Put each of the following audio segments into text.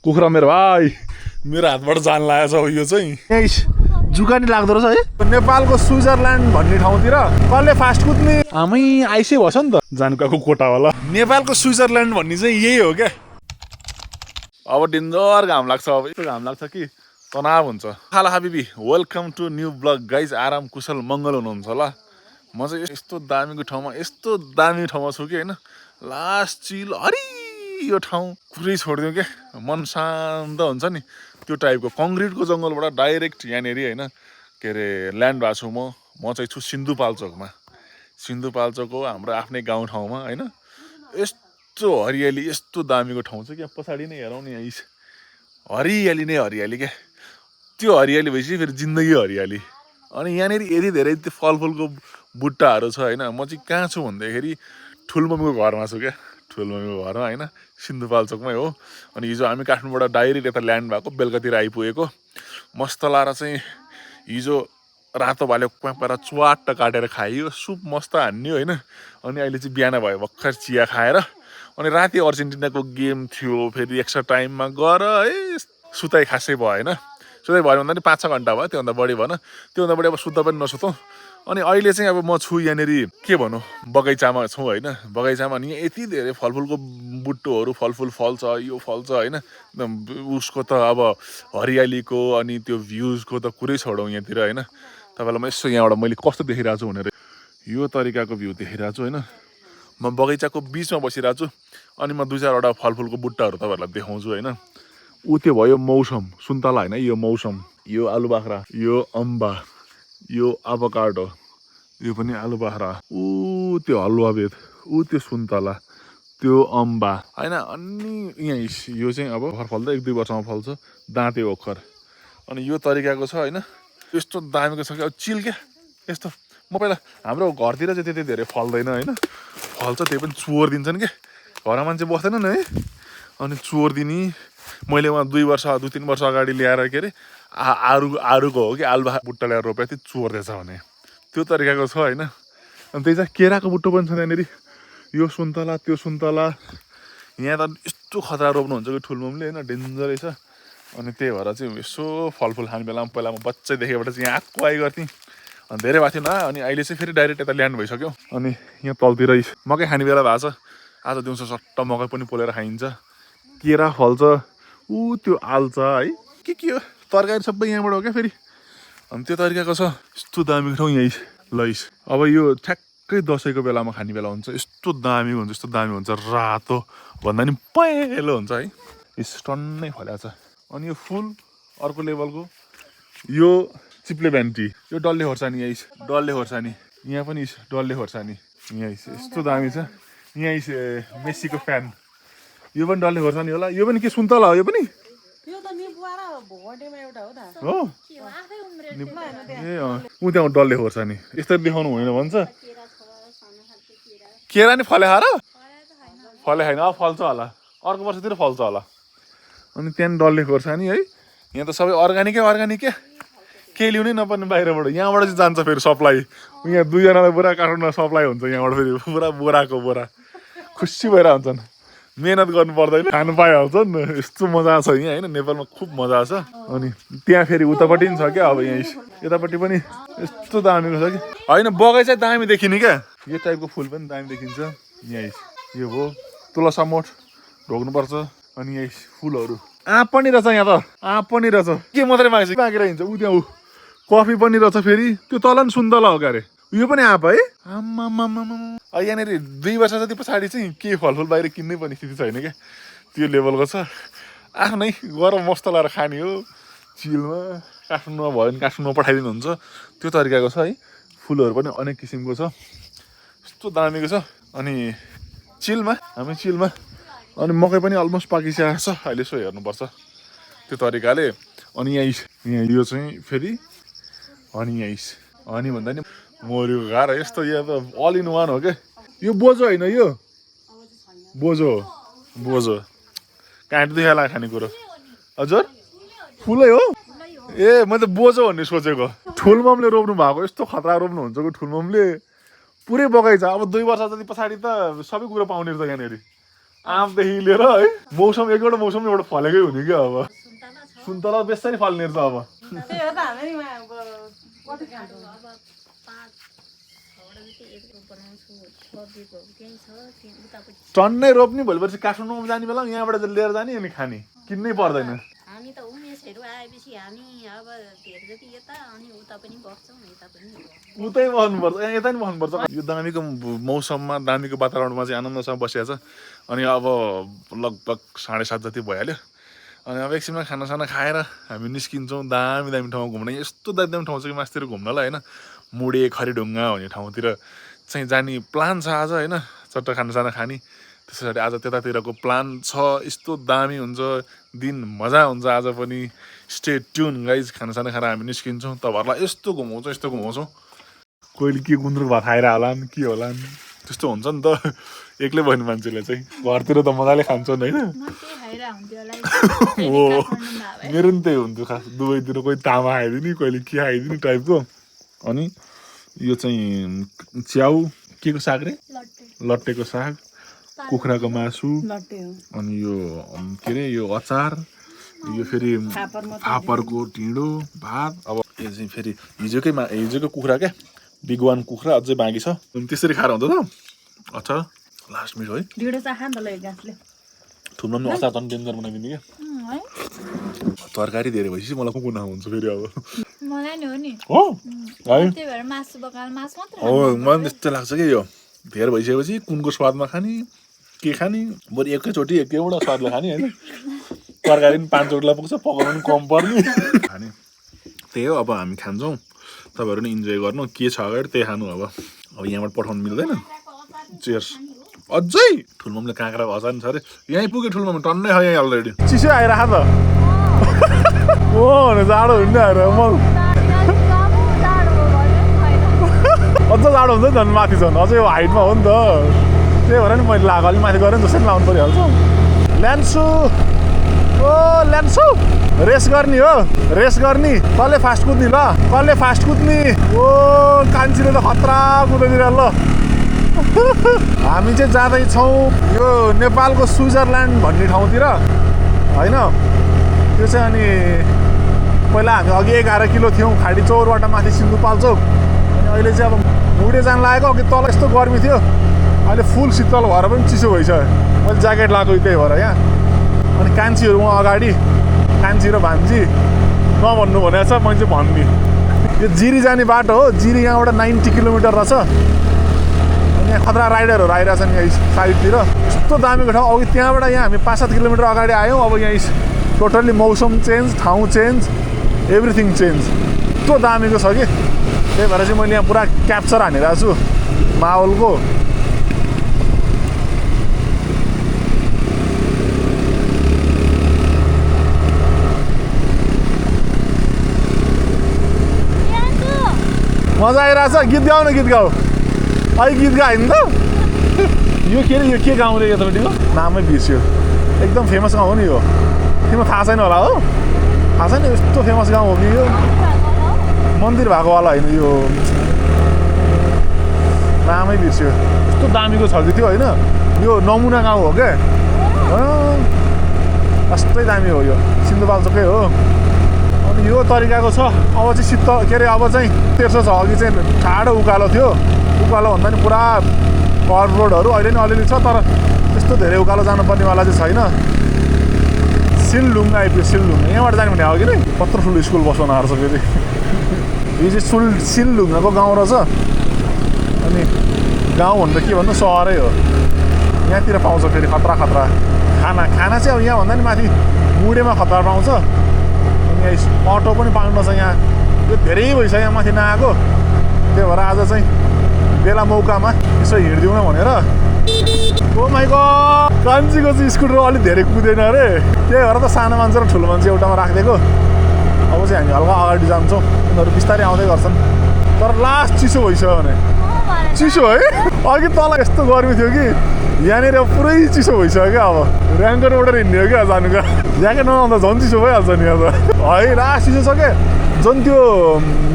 कुखुरा मेरो भाइ मेरो हातबाट जान लागेछ अब यो चाहिँ यही जुगानी लाग्दो रहेछ है नेपालको स्विजरल्यान्ड भन्ने ठाउँतिर कसले फास्ट कुद्ने आमै आइसै भएछ नि त जानुकाको कोटावाला नेपालको स्विजरल्यान्ड भन्ने चाहिँ यही हो क्या अब डेन्जर घाम लाग्छ अब यस्तो घाम लाग्छ कि तनाव हुन्छ खाला हाबिबी welcome to new blog guys आराम कुशल मङ्गल हुनुहुन्छ होला म चाहिँ यस्तो दामीको ठाउँमा छु कि होइन लास्ट चिल हरियो ठाउँ कुरै छोडिदिउँ क्या मन शान्त हुन्छ नि त्यो टाइपको कङ्क्रिटको जङ्गलबाट डाइरेक्ट यहाँनिर होइन के अरे ल्यान्ड भएको छु म चाहिँ छु सिन्धुपाल्चोकमा सिन्धुपाल्चोक हो हाम्रो आफ्नै गाउँठाउँमा होइन यस्तो हरियाली यस्तो दामीको ठाउँ छ क्या पछाडि नै हेरौँ नि यहाँ हरियाली नै हरियाली क्या त्यो हरियाली भएपछि फेरि जिन्दगी हरियाली अनि यहाँनिर यति धेरै त्यो फलफुलको बुट्टाहरू छ होइन म चाहिँ कहाँ छु भन्दाखेरि ठुलमम्मीको घरमा छु क्या ठुलमम्मीको घरमा होइन सिन्धुपाल्चोकमै हो अनि हिजो हामी काठमाडौँबाट डाइरेक्ट यता ल्यान्ड भएको बेलुकातिर आइपुगेको मस्त लाएर चाहिँ हिजो रातो भाले पारा च्वाट्ट काटेर खाइयो सुप मस्त हान्यो होइन अनि अहिले चाहिँ बिहान भयो भर्खर चिया खाएर अनि राति अर्जेन्टिनाको गेम थियो फेरि एक्स्ट्रा टाइममा गएर है सुताइ खासै भयो होइन सुताइ भयो भन्दा नि 5-6 घन्टा भयो त्योभन्दा बढी भएन त्योभन्दा बढी अब सुत्दा पनि नसुतौँ अनि अहिले चाहिँ अब म छु यहाँनिर के भनौँ बगैँचामा छु होइन बगैँचामा नि यति धेरै फलफुलको बुट्टोहरू फलफुल फल्छ यो फल्छ होइन उसको त अब हरियालीको अनि त्यो भ्युजको त कुरै छोडौँ यहाँतिर होइन तपाईँलाई म यसो यहाँबाट मैले कस्तो देखिरहेको छु भनेर यो तरिकाको भ्यू देखिरहेको छु होइन म बगैँचाको बिचमा बसिरहेको छु अनि म 2-4वटा फलफुलको बुट्टाहरू तपाईँहरूलाई देखाउँछु होइन ऊ त्यो भयो मौसम सुन्तला होइन यो मौसम यो आलु बाख्रा यो अम्बा यो एभोकाडो यो पनि आलु बाख्रा ऊ त्यो हलुवा बेद ऊ त्यो सुन्तला त्यो अम्बा होइन अनि यहाँ यो चाहिँ अब भर्खर फल्दा 1-2 वर्षमा फल्छ दाँते ओखर अनि यो तरिकाको छ होइन यस्तो दामीको छ कि अब चिल क्या यस्तो म पहिला हाम्रो घरतिर चाहिँ त्यति धेरै फल्दैन होइन फल्छ त्यही पनि चोर दिन्छन् क्या घरमा मान्छे बस्दैनन् है अनि चोर दिने मैले उहाँ 2-3 वर्ष अगाडि ल्याएर के अरे आरुको हो कि आलुबा बुट्टा ल्याएर रोपेको थियो चोर्दैछ भने त्यो तरिकाको छ होइन अनि त्यही चाहिँ केराको बुट्टो पनि छ त्यहाँनिर यो सुन्तला त्यो सुन्तला यहाँ त यस्तो खतरा रोप्नुहुन्छ कि ठुलमुमले होइन डेन्जर रहेछ अनि त्यही भएर चाहिँ यसो फलफुल खाने बेलामा पहिला म बच्चैदेखिबाट चाहिँ यहाँ आएको आइ गर्थेँ अनि धेरै भएको थिएन अनि अहिले चाहिँ फेरि डाइरेक्ट यता ल्यान्ड भइसक्यो अनि यहाँ तलतिर मकै खाने बेला भएको छ आज दिउँसो सट्ट मकै पनि पोलेर खाइन्छ केरा फल्छ ऊ त्यो आल्छ है के हो तरकारी सबै यहाँबाट हो क्या फेरि अनि त्यो तरिकाको छ यस्तो दामीको ठाउँ यहीँ लैस अब यो ठ्याक्कै दसैँको बेलामा खाने बेला हुन्छ यस्तो दामी हुन्छ रातो भन्दा नि पहेँलो हुन्छ है स्टन्नै फलेको छ अनि यो फुल अर्को लेभलको यो चिप्ले भ्यान्टी यो डल्ले खोर्सानी यहीँ डल्ले खोर्सानी यहाँ पनि डल्ले खोर्सानी यहीँ यस्तो दामी छ यहीँ मेसीको फ्यान यो पनि डल्ले खोर्सानी होला यो पनि के सुन्तला हो यो पनि हो ए ऊ त्यहाँ डल्ले खोर्सानी यस्तै देखाउनु हुँदैन भन्छ केरा नि फले खाएर फले खाइन अब फल्छ होला अर्को वर्षतिर फल्छ होला अनि त्यहाँ डल्ले खोर्सानी है यहाँ त सबै अर्ग्यानिकै केही लिउनै नपर्ने बाहिरबाट यहाँबाट चाहिँ जान्छ फेरि सप्लाई यहाँ 2जनालाई पुरा काठमाडौँमा सप्लाई हुन्छ यहाँबाट फेरि पुरा बोराको बोरा खुसी भएर हुन्छन् मेहनत गर्नु पर्दैन खानु पाइहाल्छ नि यस्तो मजा छ यहाँ होइन नेपालमा खुब मजा छ अनि त्यहाँ फेरि उतापट्टि पनि छ क्या अब यहाँ यतापट्टि पनि यस्तो दामीको छ कि होइन बगैँचा दामी देखिने क्या यो टाइपको फुल पनि दामी देखिन्छ यहाँ यो हो तुलसा मोठ ढोग्नुपर्छ अनि यही फुलहरू आँप पनि रहेछ यहाँ त आँप पनि रहेछ के मात्रै माग्छ मागेर हिँड्छ ऊ त्यहाँ कफी पनि रहेछ फेरि त्यो तल नि सुन्तला हो क्यारे यो पनि आँप है आम्मामामा यहाँनिर 2 वर्ष जति पछाडि चाहिँ के फलफुल बाहिर किन्नै पर्ने स्थिति छैन क्या त्यो लेभलको छ आफ्नै गरम मस्त लाएर खाने हो चिलमा काठमाडौँमा भयो भने काठमाडौँमा पठाइदिनुहुन्छ त्यो तरिकाको छ है फुलहरू पनि अनेक किसिमको छ यस्तो दामीको छ अनि हामी चिलमा अनि मकै पनि अलमोस्ट पाकिसकेको छ अहिले यसो हेर्नुपर्छ त्यो तरिकाले अनि यहाँ यो चाहिँ फेरि अनि अनि भन्दा नि मरियो गाह्रो यस्तो यहाँ त अल इन वान हो क्या यो बोजो होइन यो बोजो काँटी दुखेर लाग्यो खानेकुरो हजुर फुलै हो ए मैले त बोजो भन्ने सोचेको ठुलममले रोप्नु भएको यस्तो खतरा रोप्नुहुन्छ कि ठुलममले पुरै बगैँचा अब 2 वर्ष जति पछाडि त सबै कुरो पाउने रहेछ यहाँनिर आमदेखि लिएर है मौसम एकवटा मौसम एउटा फलेकै हुने क्या अब सुन्तला बेसरी फल्ने रहेछ अब टन्नै रोप्ने भोलिपर्सि काठमाडौँमा जाने बेला यहाँबाट लिएर जाने अनि खाने किन्नै पर्दैन हामी त उमेशहरू आएपछि हामी अब धेरै जति यता अनि उता पनि बस्छौँ यता पनि उतै बस्नुपर्छ यता नि बस्नुपर्छ यो दामीको मौसममा दामीको वातावरणमा चाहिँ आनन्दसँग बसिया छ अनि अब लगभग 7:30 जति भइहाल्यो अनि अब एकछिनमा खानासाना खाएर हामी निस्किन्छौँ दामी दामी ठाउँमा घुम्न यस्तो दामी दामी ठाउँ छ कि मासतिर घुम्नलाई होइन मुडे खरीढुङ्गा भन्ने ठाउँतिर चाहिँ जाने प्लान छ आज होइन चट्ट खानासाना खाने त्यसै गरी आज त्यतातिरको प्लान छ यस्तो दामी हुन्छ दिन मजा हुन्छ आज पनि स्टे ट्युन गाइज खानासाना खाएर हामी निस्किन्छौँ तपाईँहरूलाई यस्तो घुमाउँछौँ कहिले के गुन्द्रुक भात खाएर होलान् के होलान् त्यस्तो हुन्छ नि त एक्लै भन्ने मान्छेले चाहिँ घरतिर त मजाले खान्छन् होइन हो मेरो नि त्यही हुन्थ्यो खास दुबईतिर कोही तामा खाइदिने कहिले के खाइदिने टाइपको अनि यो चाहिँ च्याउ के को साग रे लट्टेको साग कुखुराको मासु अनि यो के अरे यो अचार यो फेरि फापरको ढिँडो भात अब यो चाहिँ फेरि हिजोको कुखुरा क्या बिग वान कुखुरा अझै बाँकी छ त्यसरी खाएर हुन्छ त अच्छा लास्ट मिट है ठुलो पनि अचार झन् डेन्जर बनाइदिने क्या तरकारी धेरै भएपछि मलाई कुकुर नखान्छ फेरि अब हो है हो मलाई त्यस्तो लाग्छ कि यो धेर भइसकेपछि कुनको स्वादमा खाने के खाने बरु एकैचोटि एकैवटा स्वादले खाने होइन तरकारी पनि 5 चोटलाई पुग्छ पकाउनु पनि कम पर्ने खाने त्यही हो अब हामी खान्छौँ तपाईँहरू पनि इन्जोय गर्नु के छ अगाडि त्यही खानु अब यहाँबाट पठाउनु मिल्दैन चेयर्स अझै ठुलमामले काँक्राको अचार छ अरे यहीँ पुग्यो ठुलमाम टन्नै छ यहीँ अलरेडी चिसो आइरह त ओ जाडो हुन्न आएर अझ जाडो हुन्छ झन् माथि झन् अझै यो हाइटमा हो नि त त्यही भएर नि मैले अलिक माथि गरेँ नि जसरी लाउनु परिहाल्छ ल्यान्सु ओ ल्यान्सु रेस गर्ने हो रेस गर्ने कसले फास्ट कुद्ने ल कसले फास्ट कुद्ने ओ कान्छीले त खतरा कुदाइदिएर ल हामी चाहिँ जाँदैछौँ यो नेपालको स्विजरल्यान्ड भन्ने ठाउँतिर होइन त्यो चाहिँ अनि पहिला हामी अघि 11 किलो थियौँ खाडी चौरबाट माथि सिन्धुपाल्चोक अनि अहिले चाहिँ अब मुडे जान लागेको अघि तल यस्तो गर्मी थियो अहिले फुल शीतल भएर पनि चिसो भइसक्यो मैले ज्याकेट लगाएको त्यही भएर यहाँ अनि कान्छीहरू म अगाडि कान्छी र भान्जी नभन्नु भनेको छ मैले चाहिँ भन्ने यो जिरी जाने बाटो हो जिरी यहाँबाट 90 किलोमिटर रहेछ अनि यहाँ खतरा राइडरहरू आइरहेछन् यहाँ साइडतिर यस्तो दामीको ठाउँ अघि त्यहाँबाट यहाँ हामी 5-7 किलोमिटर अगाडि आयौँ अब यहाँ टोटल्ली मौसम चेन्ज ठाउँ चेन्ज एभ्रिथिङ चेन्ज यस्तो दामीको छ कि त्यही भएर चाहिँ मैले यहाँ पुरा क्याप्चर हानिरहेको छु माहौलको मजा आइरहेछ गीत गाऊ न गीत गाऊ अहिले गीत गायो नि त यो के अरे यो के गाउँ रे यतापट्टिको नामै बिर्स्यो एकदम फेमस गाउँ हो नि यो तिम्रो थाहा छैन होला हो थाहा छैन यस्तो फेमस गाउँ हो कि यो मन्दिर भएकोवाला होइन यो नामै बिर्स्यो यस्तो दामीको छ कि थियो होइन यो नमुना गाउँ हो क्या यस्तै दामी हो यो सिन्धुपाल्चोकै हो अनि यो तरिकाको छ अब चाहिँ शीतल के अरे अब चाहिँ तेर्सो छ अघि चाहिँ ठाडो उकालो थियो उकालो भन्दा नि पुरा कर्भ रोडहरू अहिले नि अलिअलि छ तर त्यस्तो धेरै उकालो जानुपर्नेवाला चाहिँ छैन सिलडुङ आइपुग्यो सिलडुङ यहाँबाट जाने भने हो कि नि कत्रो ठुलो स्कुल बसाउनु आएको छ फेरि यो चाहिँ सिलडुङको गाउँ रहेछ अनि गाउँ भन्दा के भन्नु सहरै हो यहाँतिर पाउँछ फेरि खतरा खाना चाहिँ अब यहाँभन्दा नि माथि मुडेमा खतरा पाउँछ अनि यहाँ अटो पनि पाउनु छ यहाँ यो धेरै भइसक्यो यहाँ माथि नआएको त्यही भएर आज चाहिँ बेला मौकामा यसो हिँडिदिउँ न भनेर ओ माइ गॉड कान्छीको चाहिँ स्कुटर अलिक धेरै कुदेन अरे त्यही भएर त सानो मान्छे र ठुलो मान्छे एउटामा राखिदिएको अब चाहिँ हामी हल्का अगाडि जान्छौँ उनीहरू बिस्तारै आउँदै गर्छन् तर लास्ट चिसो भइसक्यो भने चिसो है अघि तल यस्तो गर्मी थियो कि यहाँनिर पुरै चिसो भइसक्यो क्या अब ऱ्याङ्कर उडेर हिँड्ने हो क्या जानुको ज्याकेट नलाउँदा झन् चिसो भइहाल्छ नि अब है लास्ट चिसो छ क्या झन् त्यो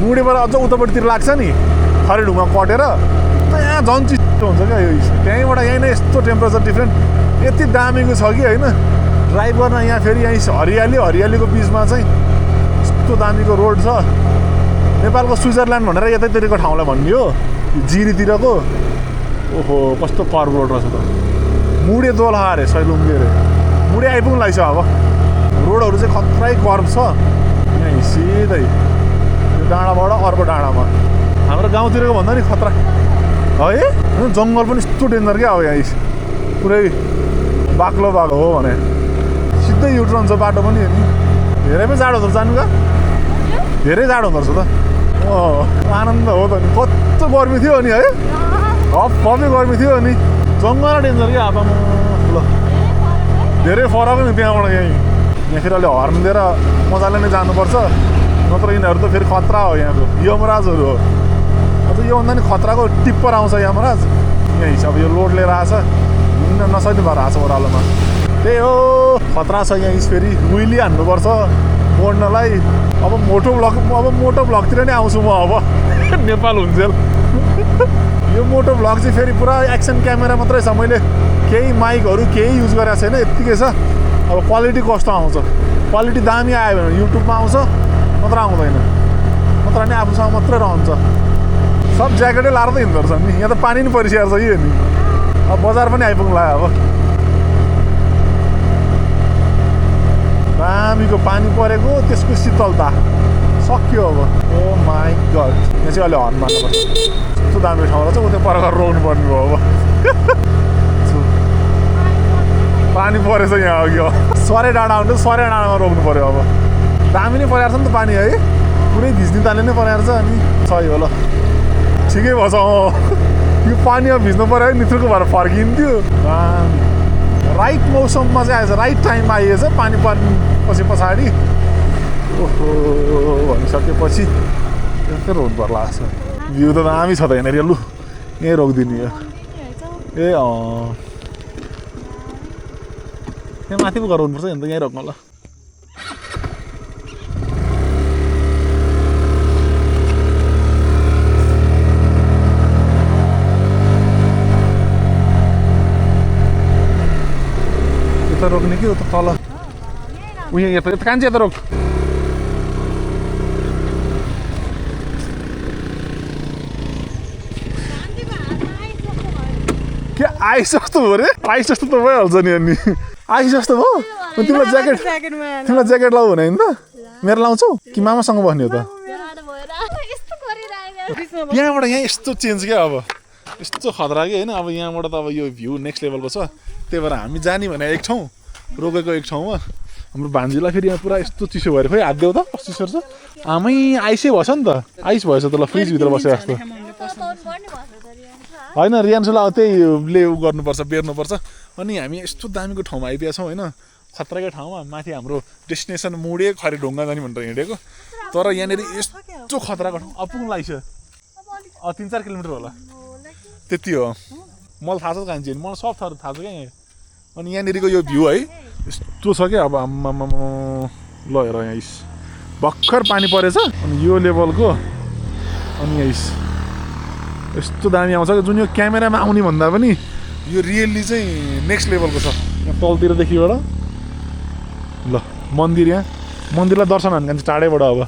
मुडेबाट अझ उतापट्टितिर लाग्छ नि खरेढुङ्गा कटेर यहाँ झन् चिसो हुन्छ क्या यो त्यहीँबाट यहीँ नै यस्तो टेम्परेचर डिफ्रेन्ट यति दामीको छ कि होइन ड्राइभ गर्न यहाँ फेरि यहाँ हरियालीको बिचमा चाहिँ यस्तो दामीको रोड छ नेपालको स्विजरल्यान्ड भनेर यतैतिरको ठाउँलाई भन्ने हो जिरीतिरको ओहो कस्तो कर्भ रोड रहेछ त मुडे दोलहा अरे सैलुङ्गे अरे मुडे आइपुग्नु छ अब रोडहरू चाहिँ खत्रै कर्भ छ यहाँ सिधै यो डाँडाबाट अर्को डाँडामा हाम्रो गाउँतिरको भन्दा नि खतरा है जङ्गल पनि यस्तो डेन्जर क्या अब यहाँ पुरै बाक्लो हो भने सिधै युटर्न छ बाटो पनि नि धेरै पो जाडो हुँदो रहेछ जानु क्या धेरै जाडो हुँदो रहेछ त आनन्द हो त नि कस्तो गर्मी थियो नि है हप्पै गर्मी थियो नि जङ्गल डेन्जर क्या अब ल धेरै फरक नि त्यहाँबाट यहाँ फेरि अलि हर्न दिएर मजाले नै जानुपर्छ नत्र यिनीहरू त फेरि खतरा हो यहाँको यमराजहरू हो अझ योभन्दा नि खतराको टिप्पर आउँछ यमराज यहाँ हिसाब यो लोड लिएर आएछ हिँड्न नसक्ने भएर आएको छ ओह्रालोमा त्यही हो खतरा छ यहाँ फेरि विली हान्नुपर्छ मोड्नलाई अब मोटो भ्लगतिर नै आउँछु म अब नेपाल हुन्जेल यो मोटो भ्लग चाहिँ फेरि पुरा एक्सन क्यामेरा मात्रै छ मैले केही माइकहरू केही युज गरेको छैन यत्तिकै छ अब क्वालिटी कस्तो आउँछ क्वालिटी दामी आयो भने युट्युबमा आउँछ नत्र आउँदैन नत्र नि आफूसँग मात्रै रहन्छ सब ज्याकेटै लाएर त हिँड्दो रहेछ नि यहाँ त पानी नि परिसकेको छ यो नि अब बजार पनि आइपुग्नु लाग्यो अब दामीको पानी परेको त्यसको शीतलता सक्यो अब ओ माई गड यहाँ चाहिँ अहिले हर्न मार्नुपर्छ यस्तो दामी ठाउँ रहेछ उतै पर गरेर रोक्नु पर्ने भयो अब पानी परेछ यहाँ अघि सरे डाँडा हुन्छ सरे डाँडामा रोक्नु पऱ्यो अब दामी नै परेको छ नि त पानी है पुरै भिज्ने ताले नै परेको छ अनि सही हो ल ठिकै भएछ यो पानीमा भिज्नु पऱ्यो है निथुर्को भएर फर्किन्थ्यो राइट मौसममा चाहिँ आएछ राइट टाइममा आइएछ पानी पर्ने पछाडि ओहो भनिसकेपछि यस्तै रोड पर्ला छ भ्यू त दामी छ त यहाँनिर लु यहीँ रोकिदिने हो ए यहाँ माथि पो गराउनुपर्छ नि त यहीँ रोक्नु ल यता रोक्ने कि उता तल उयो यता कान्छी यता रोक के आइस जस्तो भयो रे आइस जस्तो त भइहाल्छ नि अनि आइस जस्तो भयो तिमीलाई ज्याकेट लाऊ भने होइन त मेरो लाउँछौ कि मामासँग बस्ने हो त यहाँबाट यहाँ यस्तो चेन्ज क्या अब यस्तो खतरा कि होइन अब यहाँबाट त अब यो भ्यू नेक्स्ट लेभलको छ त्यही भएर हामी जाने भने एक ठाउँ रोकेको एक ठाउँमा हाम्रो भान्जीलाई फेरि यहाँ पुरा यस्तो चिसो भएर खोइ हात देऊ त कस्तो चिसो छ आमै आइसै भएछ नि त आइस भएछ त ल फ्रिजभित्र बसेको जस्तो होइन रियान्सुलाई अब त्यहीले उ गर्नुपर्छ बेर्नुपर्छ अनि हामी यस्तो दामीको ठाउँमा आइपुगेका छौँ होइन खतराकै ठाउँमा माथि हाम्रो डेस्टिनेसन मुडे खरे ढुङ्गा जाने भनेर हिँडेको तर यहाँनिर यस्तो खतराको ठाउँ पुग्नु लाग्छ 3-4 किलोमिटर होला त्यति हो मलाई थाहा छ त कान्छी मलाई सब थर थाहा छ क्या यहाँ अनि यहाँनिरको यो भ्यू है यस्तो छ क्या अब आम्मामा ल हेर यहाँ भर्खर पानी परेछ अनि यो लेभलको अनि यहाँ यस्तो दामी आउँछ जुन यो क्यामेरामा आउने भन्दा पनि यो रियल्ली चाहिँ नेक्स्ट लेभलको छ यहाँ तलतिरदेखिबाट ल मन्दिर यहाँ मन्दिरलाई दर्शन हान्नु कान्छ टाढैबाट अब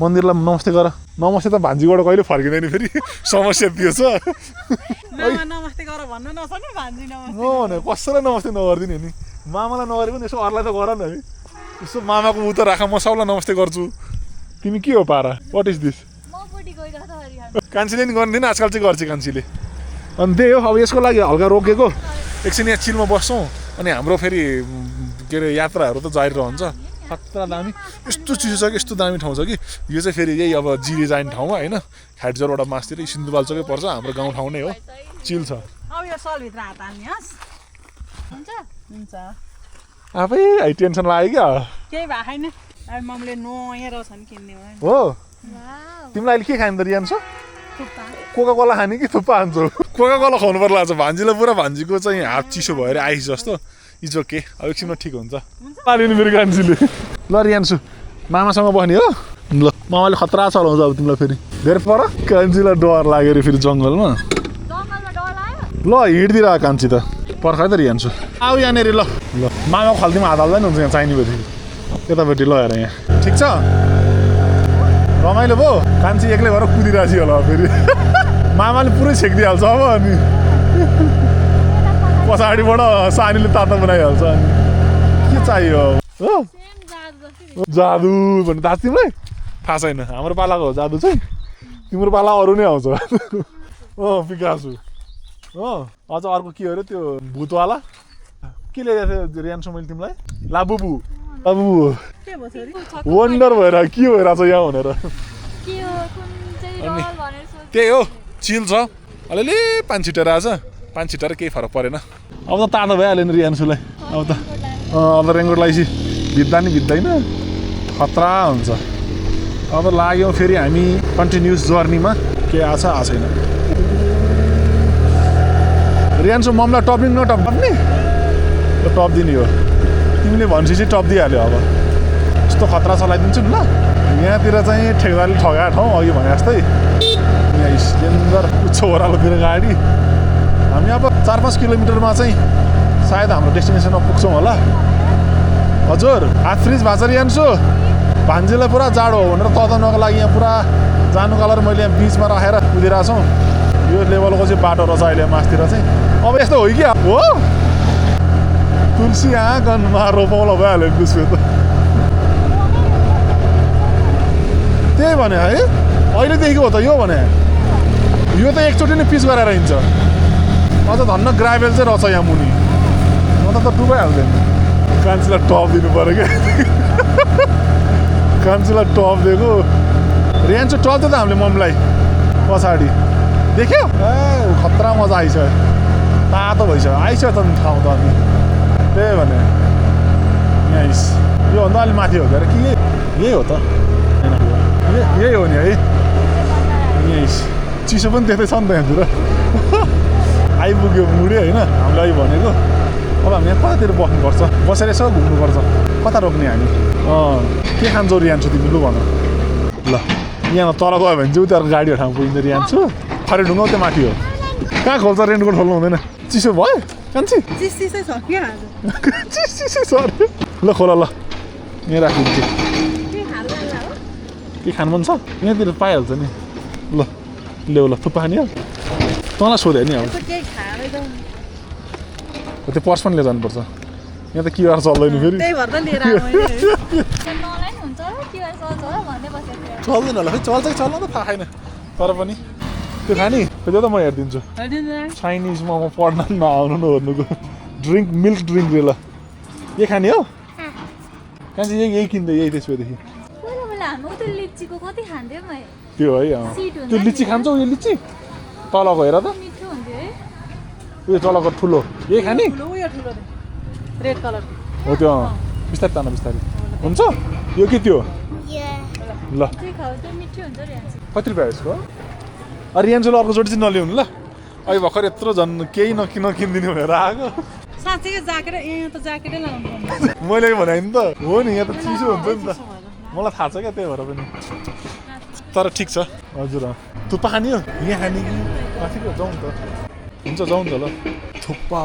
मन्दिरलाई नमस्ते गर नमस्ते त भान्जीबाट कहिले फर्किँदैन फेरि समस्या त्यो छ कसैलाई नमस्ते नगरिदिने नि मामालाई नगरे पनि यसो अरूलाई त गर न है यसो मामाको उ त राख म सबलाई नमस्ते गर्छु तिमी के हो पारा वाट इज दिस कान्छीले नि गर्दैन आजकल चाहिँ गर्छ कान्छीले अनि त्यही हो अब यसको लागि हल्का रोकेको एकछिन यहाँ चिलमा बस्छौँ अनि हाम्रो फेरि के अरे यात्राहरू त जारी रहन्छ खतरा दामी यस्तो चिसो छ कि यस्तो दामी ठाउँ छ कि यो चाहिँ फेरि यही अब जिरी जाने ठाउँमा होइन खाटजरबाट मासतिर सिन्धुपाल्चोकै पर्छ हाम्रो गाउँ ठाउँ नै हो चिल छ आफै है टेन्सन लाग्यो क्या हो तिमीलाई अहिले के खाने त रियान्सो कोका कोला खाने कि थुक्पा खान्छौ कोका कोला खुवाउनु पर्ला आज भान्जीलाई पुरा भान्जीको चाहिँ हात चिसो भएर आइस जस्तो इज ओके अब एकछिनमा ठिक हुन्छ पालिनु मेरो कान्छीले ल रियान्सु मामासँग बस्ने हो ल मामाले खतरा चलाउँछ अब तिमीलाई फेरि धेरै पर कान्छीलाई डर लाग्यो अरे फेरि जङ्गलमा ल हिँड्दिरह कान्छी त पर्खाइ त रिहान्छु आऊ यहाँनिर ल ल मामा खल्तीमा हात हाल्दैन हुन्छ यहाँ चाहिने भएदेखि यतापट्टि ल हेर यहाँ ठिक छ रमाइलो भयो कान्छी एक्लै भएर कुदिरहेको छ होला फेरि मामाले पुरै छेकिदिइहाल्छ अब अनि पछाडिबाट सानीले तातो बनाइहाल्छ अनि के चाहियो हो जादु भन्ने थाहा तिमीलाई थाहा छैन हाम्रो पालाको हो जादु चाहिँ तिम्रो पाला अरू नै आउँछ पिकासु हो अझ अर्को के अरे त्यो भूतवाला के ल्याएको थियो रियान्सो मैले तिमीलाई लाबुबु लाबुबु वन्डर भएर के भइरहेछ यहाँ भनेर अनि त्यही हो चिल छ अलिअलि पानी छिटेर आएछ पानी छिटेर केही फरक परेन अब त तातो भइहाल्यो नि रियान्सुलाई अब त रेनकोट लगाएपछि भिज्दा नि भिज्दैन खतरा हुन्छ अब लाग्यौँ फेरि हामी कन्टिन्युस जर्नीमा के आछ छैन रियान्सो ममलाई टपिङ नटप्ने टप दिने हो तिमीले भनेपछि टप दिइहाल्यो अब यस्तो खतरा चलाइदिन्छु नि ल यहाँतिर चाहिँ ठेकदारले ठगाएको ठाउँ अघि भने जस्तै यहाँ डेन्जर उच्च ओह्रालोतिर गाडी हामी अब 4-5 किलोमिटरमा चाहिँ सायद हाम्रो डेस्टिनेसनमा पुग्छौँ होला हजुर हात फ्रिज भएको छ रियान्सो भान्जीलाई पुरा जाडो हो भनेर तताउनको लागि यहाँ पुरा जानुको लागि मैले यहाँ बिचमा राखेर कुदिरहेको छौँ यो लेभलको चाहिँ बाटो रहेछ अहिले मासतिर चाहिँ अब यस्तो हो कि हो तुलसी आँगनमा रोपाउला भइहाल्यो त्यसो त त्यही भने है अहिलेदेखिको हो त यो भने यो त एकचोटि नै पिच गरेर हिँड्छ अझ धन्न ग्राभेल चाहिँ रहेछ यहाँ मुनि म त डुबाइहाल्दैन कान्छीलाई टप दिनु पऱ्यो क्या कान्छीलाई टप दिएको रियान्सो टप दियो त हामीले ममलाई पछाडि देख्यो ए खतरा मजा आइसक्यो तातो भइसक्यो आइसक्यो त ठाउँ त अनि त्यही भने यहाँ योभन्दा अलिक माथि हो कि अरे कि यही हो त यही हो नि है यहीँ चिसो पनि त्यस्तै छ नि त यहाँतिर आइपुग्यो मुडे होइन हामीले अहिले भनेको अब हामी यहाँ कतातिर बस्नुपर्छ बसेर यसो घुम्नुपर्छ कता रोक्ने हामी के खान्छौ रियान्छु तिमी लु भन ल यहाँ तल गयो भने चाहिँ उनीहरूको गाडीको ठाउँ पुगिन्छ रियान्छु खरे ढुङ्गा त्यो माथि हो कहाँ खोल्छ रेन्टकोट खोल्नु हुँदैन चिसो भयो कान्छी चिसै छ छ ल खोला ल यहाँ राखिदिन्छु के खानु मन छ यहाँतिर पाइहाल्छ नि ल ल्याउ ल थुक्पा खाने हो तँलाई सोधेँ नि अब त्यो पर्स पनि लिएर जानुपर्छ यहाँ त क्युआर चल्दैन फेरि चल्दैन होला खै चल्छ कि चल्न त थाहा छैन तर पनि त्यो खाने त्यो त म हेरिदिन्छु चाइनिज मोमो पढ्न नआउनु नहेर्नुको ड्रिङ्क मिल्क ड्रिङ्क रे ल के खाने हो कान्छी यही किन्दै यही त्यसपछि त्यो है त्यो लिची खान्छौ यो लिची तलको हेर त उयो तलको ठुलो यही खाने रेड कलर हो त्यो बिस्तारै तान बिस्तारै हुन्छ यो के त्यो ल कति रुपियाँ यसको रियान्सोले अर्को जोडी चाहिँ नल्याउनु ल अहिले भर्खर यत्रो झन् केही नकिनिदिने भनेर आएको मैले भने नि त हो नि यहाँ त चिसो हुन्छ नि त मलाई थाहा छ क्या त्यही भएर पनि तर ठिक छ हजुर थुक्पा खाने हो यहाँ खाने कि माथिको जाउँ त हुन्छ जाउँ त ल थुक्पा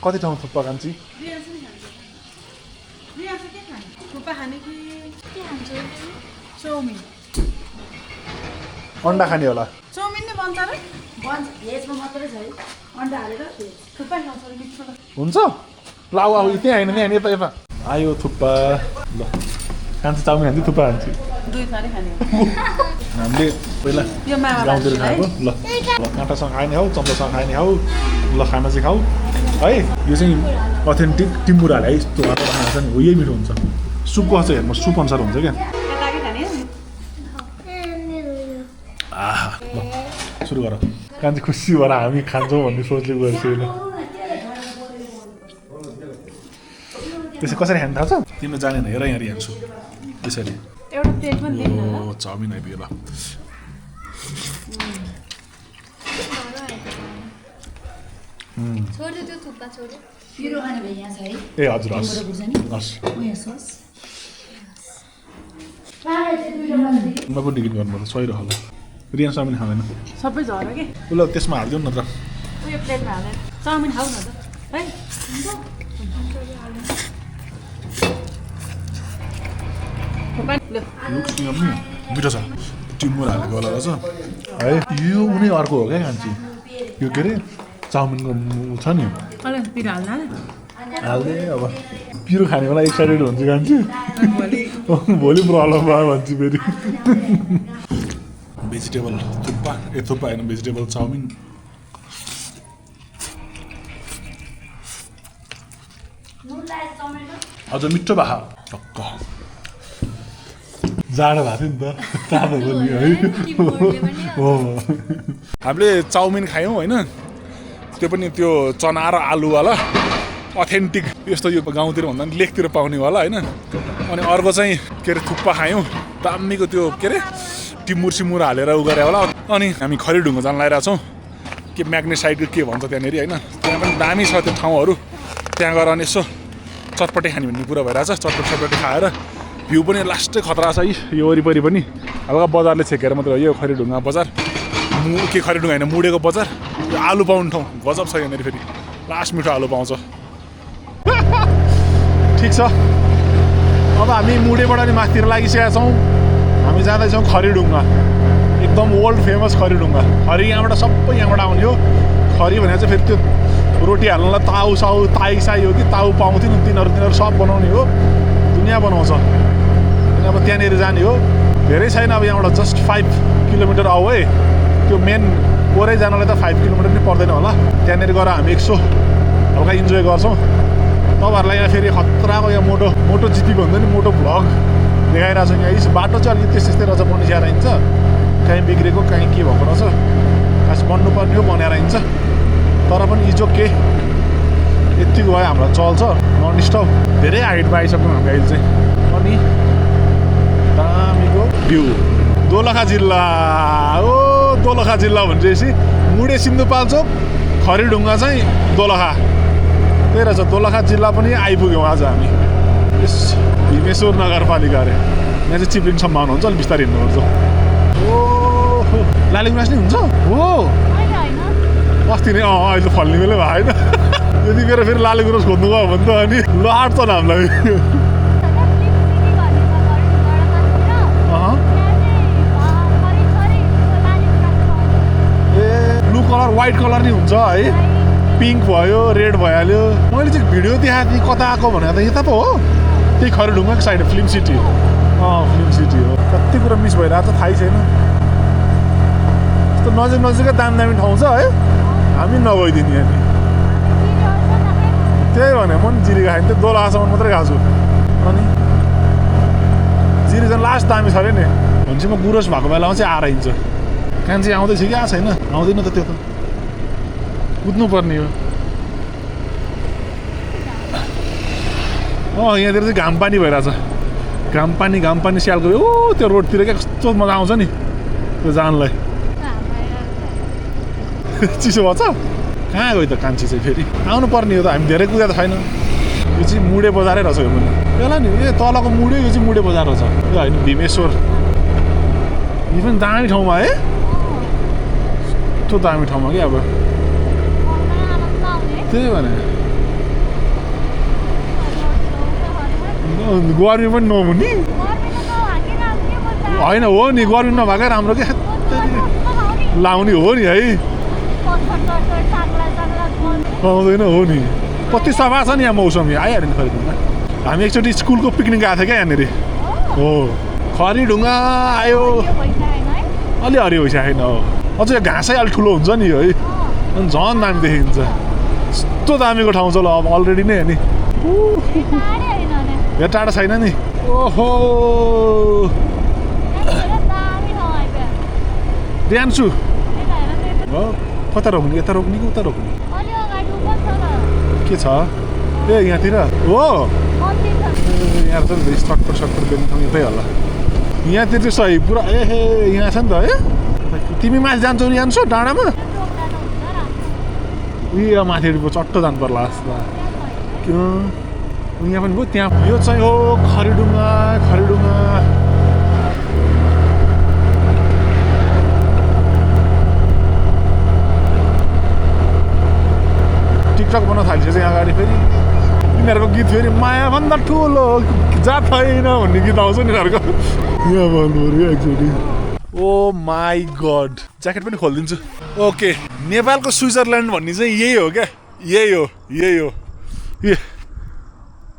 कति ठाउँ थुक्पा खान्छी अन्डा खाने होला हुन्छ ल अब त्यही होइन नि यता यता आयो थुक्पा ल खान्छ चाउमिन खान्छ थुक्पा खान्छ हामीले पहिला गाउँतिर खाएको ल काँटासँग खाने हौ चम्चासँग खाने हौ ल खाना चाहिँ खाऊ है यो चाहिँ अथेन्टिक टिम्बुराले है यस्तो हातबाट खाना छ नि हो यही मिठो हुन्छ सुप कस्तो हेर्नु सुप अनुसार हुन्छ क्या ल सुरु गर कान्छी खुसी भएर हामी खान्छौँ भन्ने सोचले गर्छु होइन त्यसै कसरी खानु थाहा छ तिमीले जानेन हेर यहाँ हेर्छु त्यसरी चाउमिन आइपुग्यो ल ए हजुर हस् हस् को टिकट गर्नुपर्छ सही रह ल रियान चाउमिन खाँदैन सबै झर्यो के ल त्यसमा हालिदिउँ न त चाउमिन खाऊ न त है मिठो छ टिमुर हालेको होला रहेछ है यो उनी अर्को हो क्या कान्छी यो के अरे चाउमिनको छ नि पिरो हाल्न हाल्दै अब पिरो खाने बेला एक्साइटेड हुन्छ कान्छी भोलि प्रब्लम भयो भन्छ फेरि भेजिटेबल थुक्पा थुक्पा होइन भेजिटेबल चाउमिन अझ मिठो भा टक्क जाडो भएको थियो नि त तातो पनि है हो हामीले चाउमिन खायौँ होइन त्यो पनि त्यो चना र आलुवाला अथेन्टिक यस्तो यो गाउँतिर भन्दा पनि लेकतिर पाउनेवाला होइन अनि अर्को चाहिँ के अरे थुक्पा खायौँ दामीको त्यो के अरे टिमुर सिमुर हालेर उ गरे होला अनि हामी खरिढुङ्गा जान लागिरहेछौँ के म्याग्नेसाइडको के भन्छ त्यहाँनिर होइन त्यहाँ पनि दामी छ त्यो ठाउँहरू त्यहाँ गएर अनि यसो चटपटे खाने भन्ने कुरा भइरहेछ चटपटे खाएर भ्यू पनि लास्टै खतरा छ यो वरिपरि पनि हल्का बजारले छेकेर मात्रै हो यो खरिढुङ्गा बजार के खरिढुङ्गा होइन मुडेको बजार यो आलु पाउने ठाउँ गजब छ यहाँनिर फेरि लास्ट मिठो आलु पाउँछ ठिक छ अब हामी मुडेबाट नि माथितिर लागिसकेका छौँ हामी जाँदैछौँ खरिढुङ्गा एकदम वर्ल्ड फेमस खरिढुङ्गा खरी यहाँबाट सबै यहाँबाट आउने हो खरी भनेर चाहिँ फेरि त्यो रोटी हाल्नलाई ताउ साउ ताई साई हो कि ताउ पाउँथ्यो नि तिनीहरू सब बनाउने हो दुनियाँ बनाउँछ अनि अब त्यहाँनिर जाने हो धेरै छैन अब यहाँबाट जस्ट 5 किलोमिटर आऊ है त्यो मेन ओरै जानलाई त 5 किलोमिटर नै पर्दैन होला त्यहाँनिर गएर हामी एक सौ हल्का इन्जोय गर्छौँ तपाईँहरूलाई यहाँ फेरि खतराको यहाँ मोटो जिपी भन्दा नि मोटो भ्लग देखाइरहेको छ यहाँ बाटो चाहिँ अलिकति त्यस्तै रहेछ बनिस्याएर हिँड्छ काहीँ बिग्रेको काहीँ के भएको रहेछ खास बन्नुपर्ने हो बनाएर हिँड्छ तर पनि हिजो के यतिको भयो हामीलाई चल्छ नन स्टप धेरै हाइटमा आइसक्यौँ हामी अहिले चाहिँ अनि दामीको भ्यू दोलखा जिल्ला ओ दोलखा जिल्ला भनेपछि मुडे सिन्धुपाल्चोक खरिढुङ्गा चाहिँ दोलखा त्यही रहेछ दोलखा जिल्ला पनि आइपुग्यौँ आज हामी यस भीमेश्वर नगरपालिका अरे यहाँ चाहिँ चिप्लिङ सम्भावना हुन्छ अलिक बिस्तारै हिँड्नुपर्छ ओ लालीगुराँस नै हुन्छ हो अस्ति नै अहिले त फल्ने बेलै भयो होइन यतिखेर फेरि लालीगुराँस खोज्नु गयो भने त अनि लहाट्छ नि हामीलाई ए ब्लू कलर वाइट कलर नै हुन्छ है पिङ्क भयो रेड भइहाल्यो मैले चाहिँ भिडियो देखाएको थिएँ कता आएको भनेर त यता पो हो त्यही खरिढुङ्गाको side film city film city हो कति कुरा मिस भइरहेको छ थाहै छैन यस्तो नजिकै दामी ठाउँ छ है हामी नगइदिने यहाँनिर त्यही भने म पनि जिरी खाएँ त्यो दोलखासम्म मात्रै गएको छु अनि जिरी झन् लास्ट दामी छ अरे नि भनेपछि म गुरोस भएको बेलामा चाहिँ आएर हिँड्छ कान्छी आउँदैछ कि आएको छैन आउँदैन त त्यो त कुद्नु पर्ने हो यहाँतिर चाहिँ घाम पानी भइरहेछ घाम पानी स्यालको ओ त्यो रोडतिर क्या कस्तो मजा आउँछ नि त्यो जानलाई चिसो भएछ कहाँ गयो त कान्छी चाहिँ फेरि आउनु पर्ने हो त हामी धेरै कुदा त छैन यो चाहिँ मुडे बजारै रहेछ यो पनि यसलाई नि ए तलको मुडे यो चाहिँ मुडे बजार रहेछ यो होइन भीमेश्वर यो पनि दामी ठाउँमा है यस्तो दामी ठाउँमा कि अब त्यही भने गर्मी पनि नहुने होइन हो नि गर्मी नभएकै राम्रो क्या लाउने हो नि है पाउँदैन हो नि कति सफा छ नि यहाँ मौसम यहाँ आइहाल्यो नि खरिढुङ्गा हामी एकचोटि स्कुलको पिकनिक गएको थियो क्या यहाँनिर हो खरिढुङ्गा आयो अलि हरियो भइसकेन हो अझ यो घाँसै अलिक ठुलो हुन्छ नि है अनि झन् दामी देखिन्छ यस्तो दामीको ठाउँ छ ल अब अलरेडी नै नि यहाँ टाढा छैन नि ओहो ध्यान्छु हो कता रोक्ने यता रोक्ने कि उता रोक्ने के छ ए यहाँतिर हो यहाँ छ नि त सटपट बेल्ने ठाउँ यतै होला यहाँतिर चाहिँ सही पुरा ए यहाँ छ नि त है तिमी माथि जान्छौ नि जान्छौ डाँडामा उयो माथि चट्टो जानु पर्ला जस्तो यहाँ पनि भयो त्यहाँ यो चाहिँ हो खरिढुङ्गा टिकटक बनाउन थालिसकेछ यहाँ अगाडि फेरि यिनीहरूको गीत फेरि मायाभन्दा ठुलो जात छैन भन्ने गीत आउँछ नि यिनीहरूको यहाँ भन्नु एकचोटि ओ माई गड ज्याकेट पनि खोलिदिन्छु ओके नेपालको स्विजरल्यान्ड भन्ने चाहिँ यही हो क्या यही हो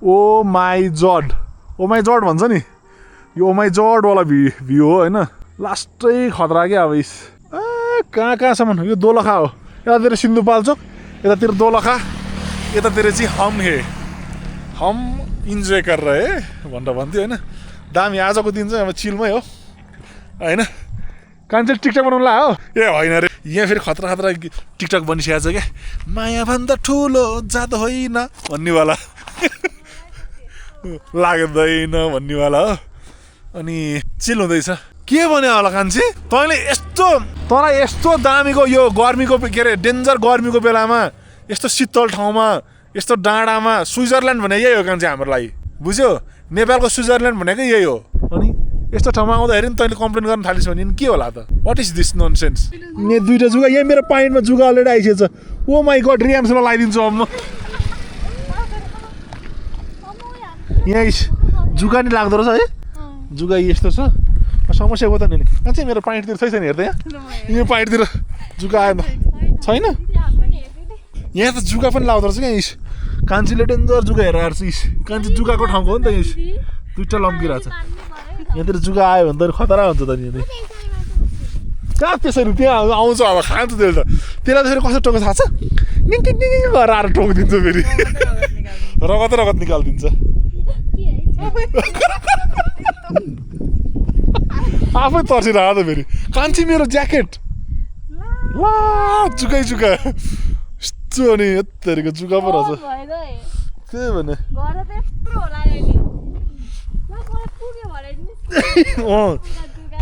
ओ माई जड भन्छ नि यो ओ माई जडवाला भ्यू हो होइन लास्टै खतरा क्या अब इस कहाँसम्म यो दोलखा हो यतातिर सिन्धुपाल्चोक यतातिर दोलखा यतातिर चाहिँ हम इन्जोय गरेर है भनेर भन्थ्यो होइन दामी आजको दिन चाहिँ अब चिलमै हो होइन कान्छे टिकटक बनाउनु ला हो ए होइन रे यहाँ फेरि खतरा टिकटक बनिसकेको छ क्या मायाभन्दा ठुलो जात होइन भन्नेवाला लाग्दैन भन्नेवाला हो अनि चिल हुँदैछ के भन्यो होला कान्छे तैँले तँलाई यस्तो दामीको यो गर्मीको के अरे डेन्जर गर्मीको बेलामा यस्तो शीतल ठाउँमा यस्तो डाँडामा स्विजरल्यान्ड भने यही हो कान्छे हाम्रो लागि बुझ्यो नेपालको स्विजरल्यान्ड भनेको यही हो अनि यस्तो ठाउँमा आउँदाखेरि नि तैँले कम्प्लेन गर्न थालिस् भने के होला त वाट इज दिस ननसेन्स यहाँ दुईवटा जुगा यहाँ मेरो पाइन्टमा जुगा अलरेडी आइसकेछ ओ माई गड रियाम्समा लगाइदिन्छु अब म यहाँ जुगा नि लाग्दो रहेछ है जुगा यस्तो छ समस्या हो त नि कान्छे मेरो पाइन्टतिर छैन हेर्दा यहाँ पाइन्टतिर जुगा आयो छैन यहाँ त जुगा पनि लाउँदो रहेछ क्या इस कान्छीले डेन्जर जुगा हेरेर आएको छ इस कान्छी जुगाको ठाउँको हो नि त इस दुईवटा लम्किरहेको छ यहाँतिर जुगा आयो भने त खतरा हुन्छ त नि कहाँ त्यसरी त्यहाँ आउँछ अब खान्छ त्यसले त्यसलाई त फेरि कसरी टोक्छ थाहा छ गरेर आएर टोकिदिन्छ फेरि रगत निकालिदिन्छ आफै तर्सिरहेको त फेरि कान्छी मेरो ज्याकेट ला जुगा यस्तो अनि यत्तरीको जुगा पो रहेछ त्यही भने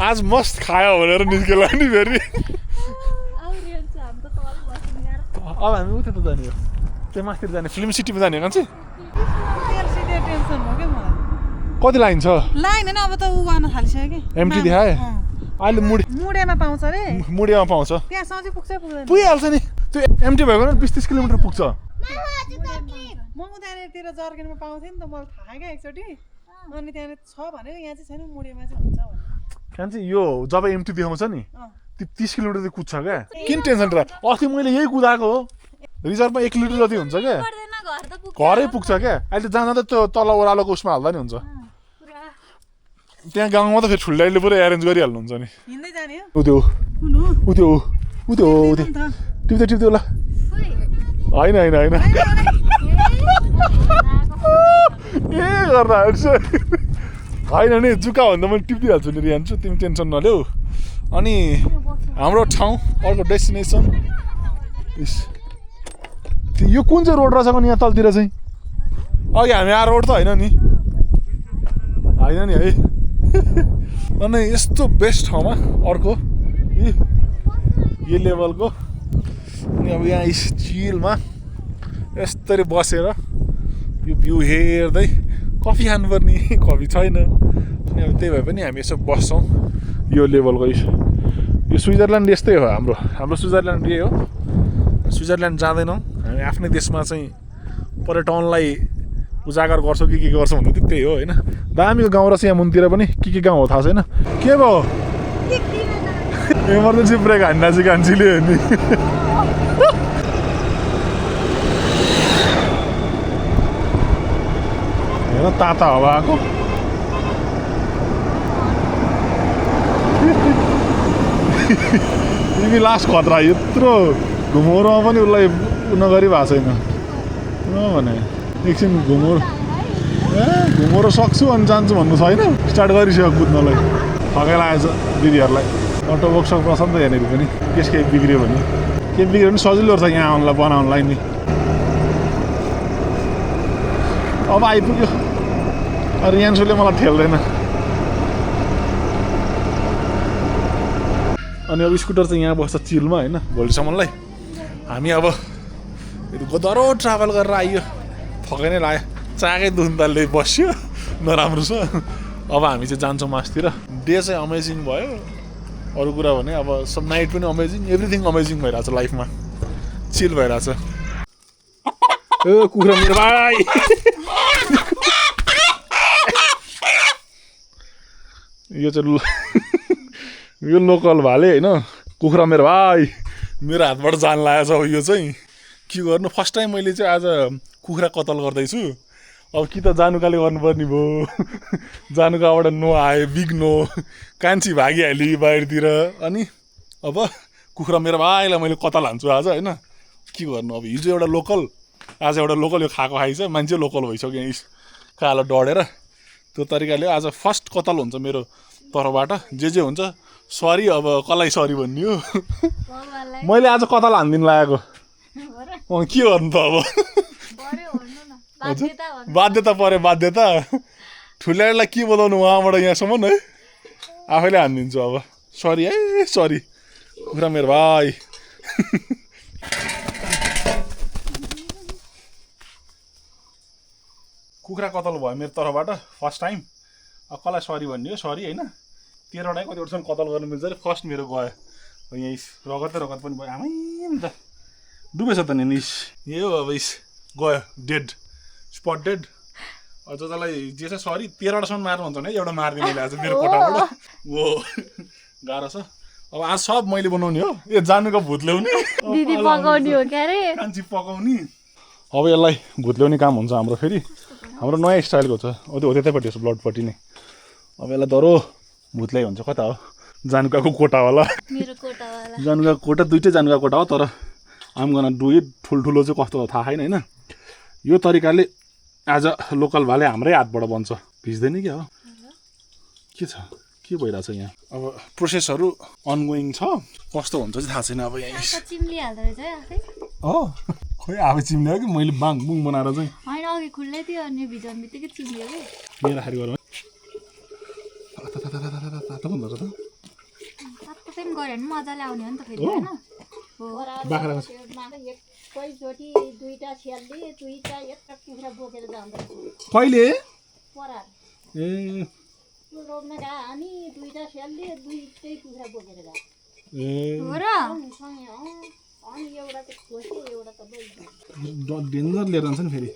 आज मस्त खायो भनेर निस्केला नि फेरि अब हामी उता त जाने हो त्यहाँ माथितिर जाने फिल्म सिटीमा जाने कान्छी कति लाइन छ लाइन हैन अब त उ गर्न थालिसक्यो कि एमटी देखाए अहिले मुडेमा पाउँछ रे मुडेमा पाउँछ त्यहाँ सधैँ पुग्दैन पुगिहाल्छ नि त्यो एमटी भएको 20-30 किलोमिटर पुग्छ म उतातिर जर्गेनमा पाउँथे नि त मलाई थाहा क्या एकचोटि अनि त्यहाँ छ भनेको यहाँ चाहिँ छैन मुडेमा चाहिँ हुन्छ भने कान्छी यो जब एमटी देखाउँछ नि त्यो 30 किलोमिटर चाहिँ कुद्छ क्या किन टेन्सन र अस्ति मैले यही कुदाएको हो रिजर्भमा 1 लिटर जति हुन्छ क्या घरै पुग्छ क्या अहिले जाँदा त त्यो तल ओह्रालोको उसमा हाल्दा नि हुन्छ त्यहाँ गाउँमा त फेरि ठुल्डाइले पुरै एरेन्ज गरिहाल्नुहुन्छ नि हिँड्दै जाने हो टिप्दै ल होइन ए गर्दा होइन नि जुका भन्दा मैले टिपिदिइहाल्छु नि रिहान्छु तिमी टेन्सन नल्याऊ अनि हाम्रो ठाउँ अर्को डेस्टिनेसन यो कुन चाहिँ रोड रहेछ नि यहाँ तलतिर चाहिँ अघि हामी आएर रोड त होइन नि है अनि यस्तो बेस्ट ठाउँमा अर्को यो लेभलको अनि अब यहाँ चिलमा यस्तरी बसेर यो भ्यू हेर्दै कफी खानुपर्ने कफी छैन अनि अब त्यही भए पनि हामी यसो बस्छौँ यो लेभलको यो स्विजरल्यान्ड यस्तै हो हाम्रो स्विजरल्यान्ड यही हो स्विजरल्यान्ड जाँदैनौँ हामी आफ्नै देशमा चाहिँ पर्यटनलाई उजागर गर्छौँ के गर्छौँ भन्नु त्यही हो होइन दामीको गाउँ रहेछ यहाँ मुनतिर पनि के गाउँ हो थाहा छैन के भयो इमर्जेन्सी ब्रेक हान्दा चाहिँ कान्छीले नि हेर ताता हावा आएको तिमी लास्ट खतरा यत्रो घुमाउरोमा पनि उसलाई नगरी भएको छैन भने एकछिन घुमाउरो सक्छु अनि जान्छु भन्नु छैन स्टार्ट गरिसक्यो कुद्नलाई थकाइ लागेछ दिदीहरूलाई अटो वर्कसप रहेछ नि त यहाँनिर पनि केही बिग्रियो भने सजिलो रहेछ यहाँ आउनलाई बनाउनलाई नि अब आइपुग्यो रियान्सुले मलाई ठेल्दैन अनि अब स्कुटर चाहिँ यहाँ बस्छ चिलमा होइन भोलिसम्मलाई हामी अब गदरो ट्राभल गरेर आइयो थकै नै लाग्यो चाकै दुन्दाले बस्यो नराम्रो छ अब हामी चाहिँ जान्छौँ मासतिर डे चाहिँ अमेजिङ भयो अरू कुरा भने अब सब नाइट पनि अमेजिङ एभ्रिथिङ अमेजिङ भइरहेछ लाइफमा चिल भइरहेछ कुखुरा मेरो भाइ यो चाहिँ यो लोकल भाले होइन कुखुरा मेरो भाइ मेरो हातबाट जान लागेको छ अब यो चाहिँ के गर्नु फर्स्ट टाइम मैले चाहिँ आज कुखुरा कतल गर्दैछु अब कि त जानुकाले गर्नुपर्ने भयो जानुकाबाट नो आयो बिग नो कान्छी भागिहाली बाहिरतिर अनि अब कुखुरा मेरो भाइलाई मैले कतल हान्छु आज होइन के गर्नु अब हिजो एउटा लोकल आज एउटा लोकल यो खाएको खाइछ मान्छे लोकल भइसक्यो यहीँ कालो डढेर त्यो तरिकाले आज फर्स्ट कतल हुन्छ मेरो तर्फबाट जे हुन्छ सरी अब कसलाई सरी भन्ने हो मैले आज कतल हानिदिनु लागेको के गर्नु त अब बाध्यता पऱ्यो बाध्यता ठुल्याहरूलाई के बोलाउनु उहाँबाट यहाँसम्म है आफैले हानिदिन्छु अब सरी है सरी कुखुरा मेरो भाइ कुखुरा कतल भयो मेरो तर्फबाट फर्स्ट टाइम अब कसलाई सरी भन्ने हो सरी होइन 13वटा कतिवटासम्म कतल गर्नु मिल्छ अरे फर्स्ट मेरो गयो यहीँ रगत पनि भयो आमै त डुबेछ त नि निस यही हो अब इस गयो डेड स्पट डेड अझ तँलाई जे छ सरी 13वटासम्म मार्नु हुन्छ भने एउटा मारिदिनु मैले आज मेरो कोठाबाट हो गाह्रो छ अब आज सब मैले बनाउने हो यो जानुको भूत ल्याउने दिदी पकाउने हो के अरे कान्छी पकाउने अब यसलाई भूत ल्याउने काम हुन्छ हाम्रो फेरि हाम्रो नयाँ स्टाइलको छ त्यो हो त्यतैपट्टि छ ब्लडपट्टि नै अब यसलाई दह्रो भूत ल्याइ हुन्छ कता हो जानुकाको कोटावाला मेरो कोटावाला जानुकाको कोटा दुइटै जानुकाको कोटा हो तर आम गर्न डुए ठुल्ठुलो चाहिँ कस्तो हो थाहा छैन होइन यो तरिकाले आज लोकल भाले हाम्रै हातबाट बन्छ भिज्दैन क्या हो के छ के भइरहेछ यहाँ अब प्रोसेसहरू अनगोइङ छ कस्तो हुन्छ चाहिँ थाहा छैन अब यहाँ चिम्ली हाल्दो रहेछ है आफै हो खोइ आफै चिम्ल्यो कि मैले बाङबुङ बनाएर चाहिँ होइन अघि खुल्लै थियो अनि भिजन बित्तिकै चिम्लियो कि यहाँ राखेर गरौँ तातो हुँदो रहेछ त तातो चाहिँ गऱ्यो भने मजाले आउने हो नि त फेरि होइन बाख्राको एकैचोटि दुईटा छेलले दुईटा एउटा कुखुरा बोकेर जाँदैछ कहिले परार ए रोप्न गए हामी दुईटा छेलले दुईटै कुखुरा बोकेर गयो ए हो र सँगै अनि एउटा त खोसे एउटा त बोल्छ डेन्जर लिएर जान्छ नि फेरि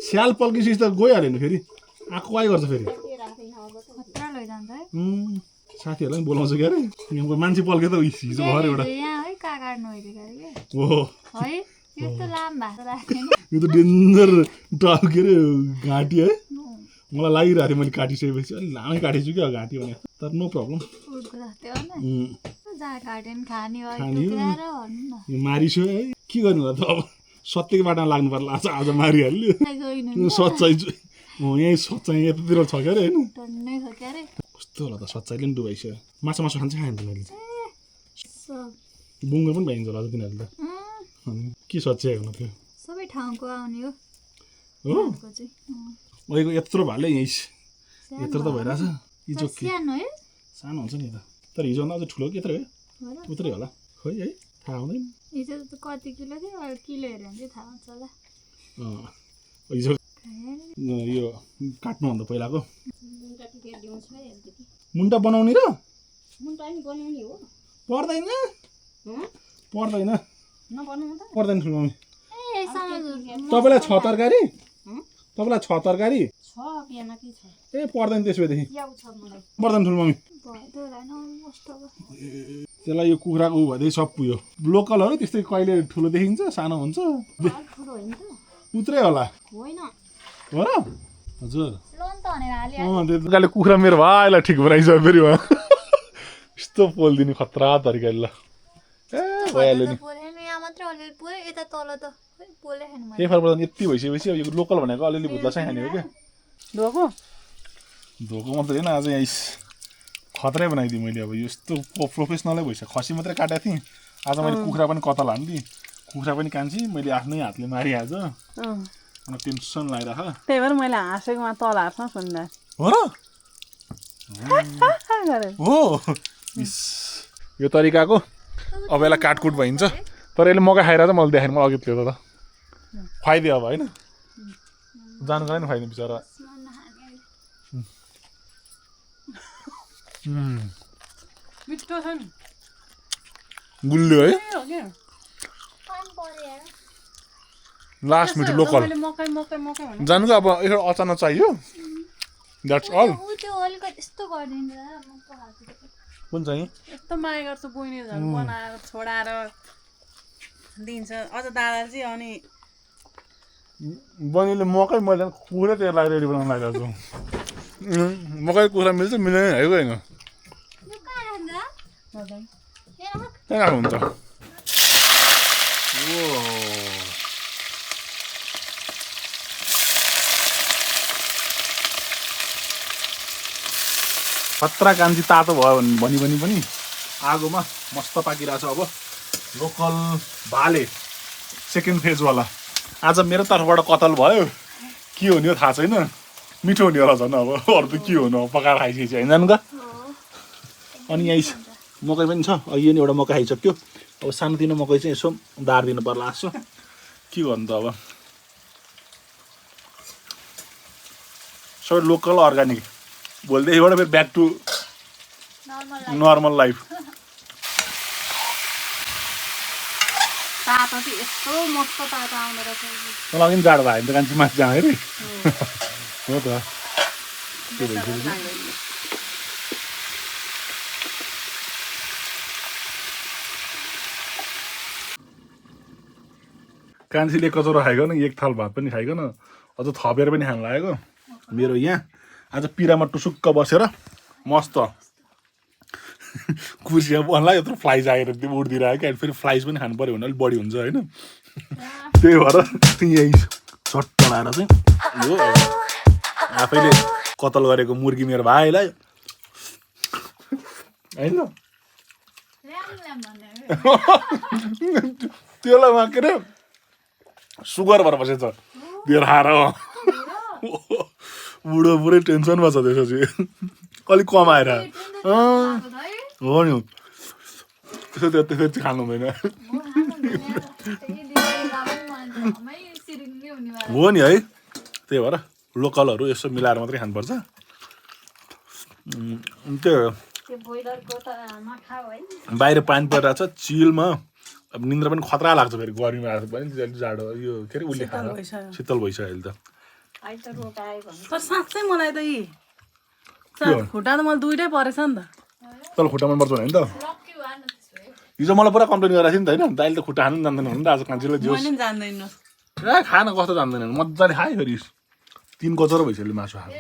स्याल पल्किसकेपछि त गइहाल्यो नि फेरि आएको आइ गर्छ फेरि खतरा लैजान्छ है साथीहरूलाई पनि बोलाउँछ क्या अरे यहाँको मान्छे पल्क्यो त हिजो भएर एउटा यहाँ है काकाड नभइदियो अरे हो है यस्तो लाम भएको राख्दैन यो त डेन्जर टाउ के अरे घाँटी है मलाई लागिरहेको थियो मैले काटिसकेपछि अलिक लामै काटेछु क्या घाँटी भने तर नो प्रब्लम उडको जस्तै हो नि जहाँ काट्यो नि खाने हो खाने हो। टुक्राएर भन्नु न यो मारिसो है के गर्नु भयो त अब सत्यको बाटोमा लाग्नु पर्ला आज मारिहाल्यो गइनु सच्चाइ यहीँ सच्चाइ यतातिर छ क्या अरे होइन टन्नै छ के अरे कस्तो होला त सच्चाइले पनि डुबाइसक्यो माछा खान्छ खाएन तिनीहरूले सब बुङ्गो पनि भइन्छ होला तिनीहरूले त अनि के सच्चाइ हुनु थियो सबै ठाउँको आउने हो हो यहाँको चाहिँ अहिलेको यत्रो भाले यहीँ यत्रो त भइरहेछ हिजो के सानो है सानो हुन्छ नि त तर हिजोभन्दा अझ ठुलो के यत्रो है हो र उत्रै होला खोइ है थाहा हुँदैन हिजो त कति किलो थियो अहिले किलो हेऱ्यो भने चाहिँ थाहा हुन्छ होला हिजो खाएन यो काट्नुभन्दा पहिलाको मुन्टा टिकेट ल्याउँछ है अलिकति मुन्टा बनाउने र मुन्टा पनि बनाउने हो पर्दैन पर्दैन नबनाउँ त पर्दैन ठुलोमम्मी ए सानो तपाईँलाई छ तरकारी तपाईँलाई छ तरकारी छ बिहान के छ ए पर्दैन त्यसो भएदेखि याउ छ मलाई पर्दैन ठुलोमम्मी भयो होइन कस्तो अब त्यसलाई यो कुखुराको उ भएदेखि सब पुग्यो लोकलहरू त्यस्तै कहिले ठुलो देखिन्छ सानो हुन्छ ठुलो होइन त उत्रै होला होइन हो र हजुर लोन त भनेर हाल्यो त्यो प्रकारले कुखुरा मेरो भाइलाई ठिक बनाइसक्यो फेरि उहाँ यस्तो पोलिदिने खतरा तरिकाले ल ए भइहाल्यो नि पोलेन यहाँ मात्रै अलिअलि पुरै यता तल त खोइ पोले खानु केही फरक पर्दैन यति भइसकेपछि अब यो लोकल भनेको अलिअलि भुत्ला चाहिँ खाने हो क्या धोको धोको मात्रै होइन आज यहाँ खतरै बनाइदिएँ मैले अब यस्तो प्रोफेसनलै भइसक्यो खसी मात्रै काटेको थिएँ आज मैले कुखुरा पनि कतल हानिदिएँ कुखुरा पनि कान्छी मैले आफ्नै हातले मारिहाल्छ अनि टेन्सन लगाइराख त्यही भएर मैले हाँसेकोमा तल हार्छ सुन्दा हो र हो इस यो तरिकाको अब यसलाई काटकुट भइन्छ तर यसले मकै खाएर चाहिँ मैले देखाएँ मलाई अघि थियो त खुवाइदियो अब होइन जानु पनि खुवाइदियो बिचरा मिठो छ नि गुल्यो है लास्ट मिठो लोकल मैले मकै मकै मकै भने जानुको अब एउटा अचानक चाहियो द्याट्स अल ऊ त्यो अलिकति यस्तो गरिदिन्छ मको हातले कुन चाहिँ यस्तो माया गर्छ बहिनी झन् बनाएर छोडाएर दिन्छ अझ दादा चाहिँ अनि बहिनीले मकै मैले कुखुरै त्यसलाई रेडी बनाउन लागेको छु मकै कुखुरा मिल्छ मिल्दैन है होइन यो कहाँ राख्दा मजाले त्यहाँ राख्नु हुन्छ खतरा कान्छी तातो भयो भनी पनि आगोमा मस्त पाकिरहेछ अब लोकल भाले सेकेन्ड फेजवाला आज मेरो तर्फबाट कतल भयो के हुने हो थाहा छैन मिठो हुने होला झन् अब अरू त के हुनु पकाएर खाइसकेपछि होइन जानु त अनि यहीँ मकै पनि छ यो नि एउटा मकै खाइसक्यो अब सानोतिनो मकै चाहिँ यसो दार दिनु पर्ला जस्तो के गर्नु त अब सबै लोकल अर्ग्यानिक भोलिदेखिबाट फेरि ब्याक टु नर्मल लाइफ तातो चाहिँ यस्तो मस्त तातो आउँदो रहेछ मलाई पनि जाडो भयो भने त कान्छी माथि जाँदै अरे हो त के भइसक्यो कान्छीले कचौरो खाइकन एक थाल भात पनि खाइकन अझ थपेर पनि खानु लागेको मेरो यहाँ आज पिरामा टुसुक्क बसेर मस्त कुर्सीमा बन्ला यत्रो फ्लाइज आएर त्यो उड्दिरहेको क्या फेरि फ्लाइज पनि खानु पऱ्यो भने अलिक बढी हुन्छ होइन त्यही भएर यहीँ चट्ट लाएर चाहिँ यो आफैले कतल गरेको मुर्गी मेरो भाइलाई होइन त्यसलाई के अरे सुगर भएर बसेछ बियर खाएर बुढो पुरै टेन्सनमा छ त्यसपछि अलिक कमाएर हो नि त्यसो चाहिँ खानु हुँदैन हो नि है त्यही भएर लोकलहरू यसो मिलाएर मात्रै खानुपर्छ त्यो बाहिर पानी परिरहेको छ चिलमा अब निन्द्रा पनि खतरा लाग्छ फेरि गर्मीमा आएको पनि अलिक जाडो यो के अरे उसले खाएर शीतल भइसक्यो अहिले त तर साँच्चै मलाई त खुट्टा त मलाई दुइटै परेछ नि त तल खुट्टामा पर्छ भने त हिजो मलाई पुरा कम्प्लेन गरेको थियो नि त होइन दाइले त खुट्टा खानु पनि जान्दैन भने त आज कान्छीलाई जियोस् मैले पनि जान्दैन ए खान कस्तो जान्दैन मजाले खायो फेरि 3 कचौरो भइसक्यो मासु खाएको